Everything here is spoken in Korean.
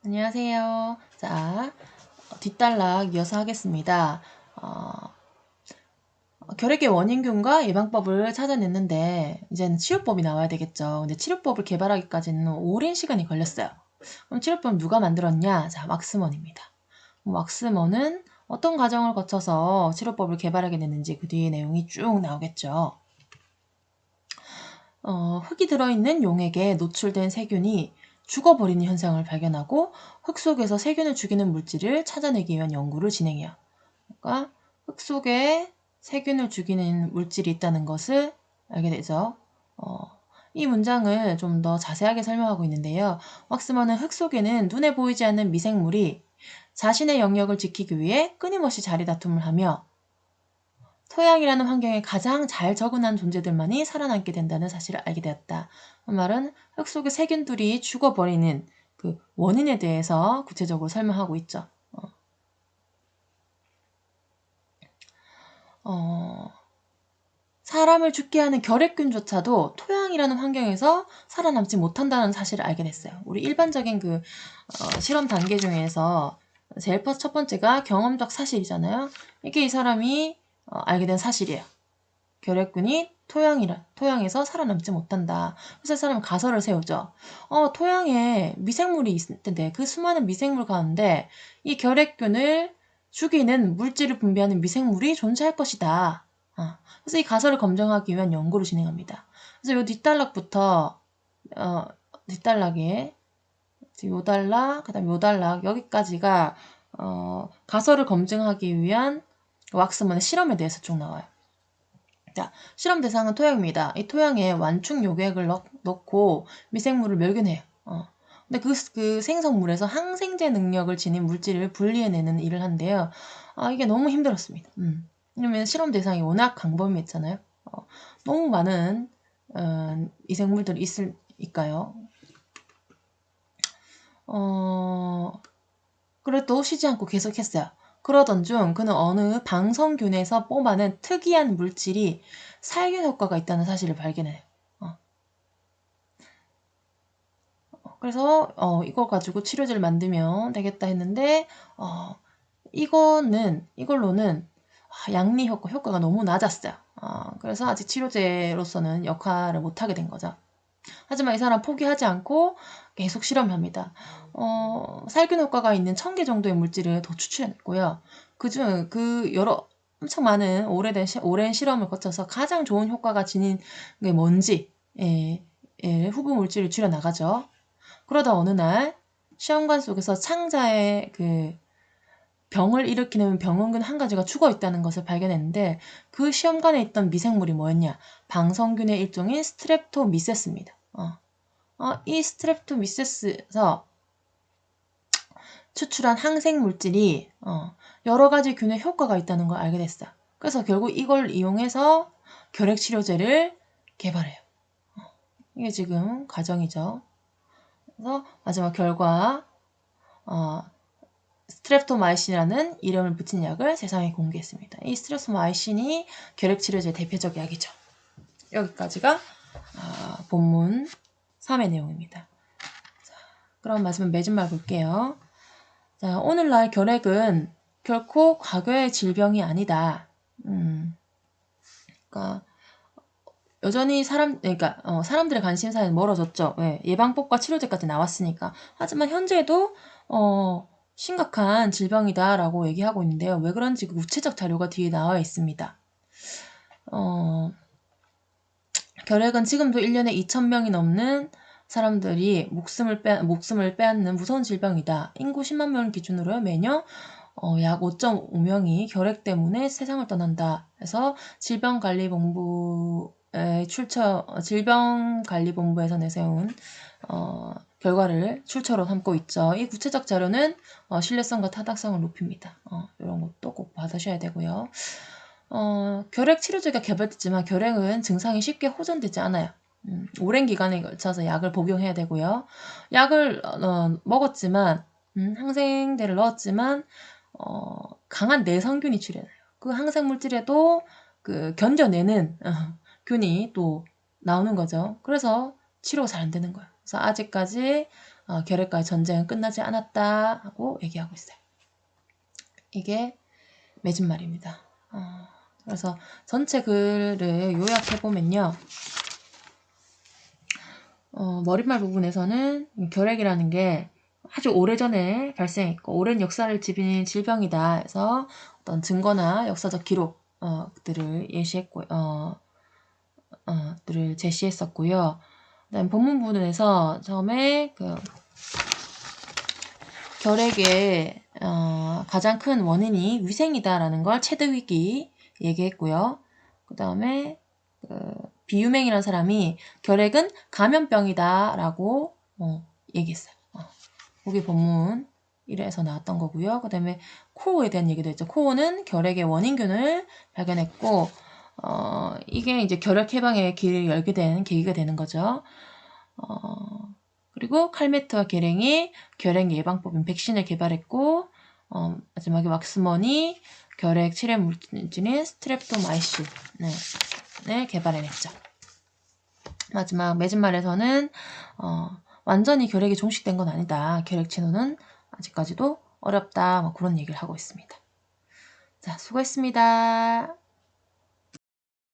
안녕하세요. 자, 뒷단락 이어서 하겠습니다. 결핵의 원인균과 예방법을 찾아냈는데 이제는 치료법이 나와야 되겠죠. 근데 치료법을 개발하기까지는 오랜 시간이 걸렸어요. 그럼 치료법 누가 만들었냐? 자, 왁스먼입니다. 왁스먼은 어떤 과정을 거쳐서 치료법을 개발하게 됐는지 그 뒤에 내용이 쭉 나오겠죠. 흙이 들어있는 용액에 노출된 세균이 죽어버리는 현상을 발견하고 흙 속에서 세균을 죽이는 물질을 찾아내기 위한 연구를 진행해요. 그러니까 흙 속에 세균을 죽이는 물질이 있다는 것을 알게 되죠. 이 문장을 좀 더 자세하게 설명하고 있는데요. 왁스먼은 흙 속에는 눈에 보이지 않는 미생물이 자신의 영역을 지키기 위해 끊임없이 자리다툼을 하며 토양이라는 환경에 가장 잘 적응한 존재들만이 살아남게 된다는 사실을 알게 되었다. 그 말은 흙 속의 세균들이 죽어버리는 그 원인에 대해서 구체적으로 설명하고 있죠. 사람을 죽게 하는 결핵균조차도 토양이라는 환경에서 살아남지 못한다는 사실을 알게 됐어요. 우리 일반적인 실험 단계 중에서 제일 첫 번째가 경험적 사실이잖아요. 이게 이 사람이 알게 된 사실이에요. 결핵균이 토양에서 살아남지 못한다. 그래서 이 사람은 가설을 세우죠. 토양에 미생물이 있을 텐데 그 수많은 미생물 가운데 이 결핵균을 죽이는 물질을 분비하는 미생물이 존재할 것이다. 그래서 이 가설을 검증하기 위한 연구를 진행합니다. 그래서 요 뒷단락부터 뒷단락에 요 단락, 그다음 요 단락 여기까지가 가설을 검증하기 위한 왁스먼의 실험에 대해서 쭉 나와요. 자, 실험 대상은 토양입니다. 이 토양에 완충 요객을 넣고 미생물을 멸균해요. 근데 그 생성물에서 항생제 능력을 지닌 물질을 분리해내는 일을 한대요. 이게 너무 힘들었습니다. 왜냐면 실험 대상이 워낙 광범위했잖아요. 너무 많은 미생물들이 있으니까요. 그래도 쉬지 않고 계속했어요. 그러던 중 그는 어느 방성균에서 뽑아낸 특이한 물질이 살균 효과가 있다는 사실을 발견해요. 그래서 이거 가지고 치료제를 만들면 되겠다 했는데 이걸로는 양리 효과가 너무 낮았어요. 그래서 아직 치료제로서는 역할을 못하게 된 거죠. 하지만 이 사람 포기하지 않고 계속 실험합니다. 살균 효과가 있는 1000개 정도의 물질을 더 추출했고요. 그중 엄청 많은 오랜 실험을 거쳐서 가장 좋은 효과가 지닌 게 뭔지 후보 물질을 줄여 나가죠. 그러다 어느 날 시험관 속에서 창자에 병을 일으키는 병원균 한 가지가 죽어 있다는 것을 발견했는데 그 시험관에 있던 미생물이 뭐였냐? 방성균의 일종인 스트랩토미세스입니다. 이 스트랩토미세스에서 추출한 항생 물질이 여러 가지 균에 효과가 있다는 걸 알게 됐어요. 그래서 결국 이걸 이용해서 결핵 치료제를 개발해요. 이게 지금 과정이죠. 그래서 마지막 결과 스트랩토마이신이라는 이름을 붙인 약을 세상에 공개했습니다. 이 스트랩토마이신이 결핵 치료제 대표적 약이죠. 여기까지가 본문 3의 내용입니다. 자, 그럼 말씀을 맺은말 볼게요. 자, 오늘날 결핵은 결코 과거의 질병이 아니다. 그러니까 여전히 사람들의 관심사는 멀어졌죠. 왜? 예방법과 치료제까지 나왔으니까. 하지만 현재도 심각한 질병이다라고 얘기하고 있는데요. 왜 그런지 구체적 자료가 뒤에 나와 있습니다. 결핵은 지금도 1년에 2,000명이 넘는 사람들이 목숨을 빼앗는 무서운 질병이다. 인구 10만 명을 기준으로 매년 약 5.5명이 결핵 때문에 세상을 떠난다. 그래서 질병관리본부에서 내세운 결과를 출처로 삼고 있죠. 이 구체적 자료는 신뢰성과 타당성을 높입니다. 이런 것도 꼭 받으셔야 되고요. 결핵 치료제가 개발됐지만 결핵은 증상이 쉽게 호전되지 않아요. 오랜 기간에 걸쳐서 약을 복용해야 되고요. 약을 먹었지만 항생제를 넣었지만 강한 내성균이 출현해요. 그 항생물질에도 견뎌내는 균이 또 나오는 거죠. 그래서 치료가 잘 안 되는 거예요. 그래서 아직까지 결핵과의 전쟁은 끝나지 않았다 하고 얘기하고 있어요. 이게 맺은말입니다. 그래서 전체 글을 요약해보면요. 머릿말 부분에서는 결핵이라는 게 아주 오래전에 발생했고 오랜 역사를 지닌 질병이다 해서 어떤 증거나 역사적 기록들을 예시했고 들을 제시했었고요. 그다음 본문 부분에서 처음에 그 결핵의 가장 큰 원인이 위생이다라는 걸 체드윅이 얘기했고요. 그 다음에 비유맹이라는 사람이 결핵은 감염병이다라고 얘기했어요. 그게 본문 1에서 나왔던 거고요. 그 다음에 코어에 대한 얘기도 했죠. 코어는 결핵의 원인균을 발견했고 이게 이제 결핵 해방의 길을 열게 되는 계기가 되는 거죠. 그리고 칼메트와 게랭이 결핵 예방법인 백신을 개발했고 마지막에 왁스먼이 결핵 치료 물질인 스트랩토마이신을 개발해냈죠. 마지막 맺은말에서는 완전히 결핵이 종식된 건 아니다. 결핵 치료는 아직까지도 어렵다. 그런 얘기를 하고 있습니다. 자, 수고했습니다.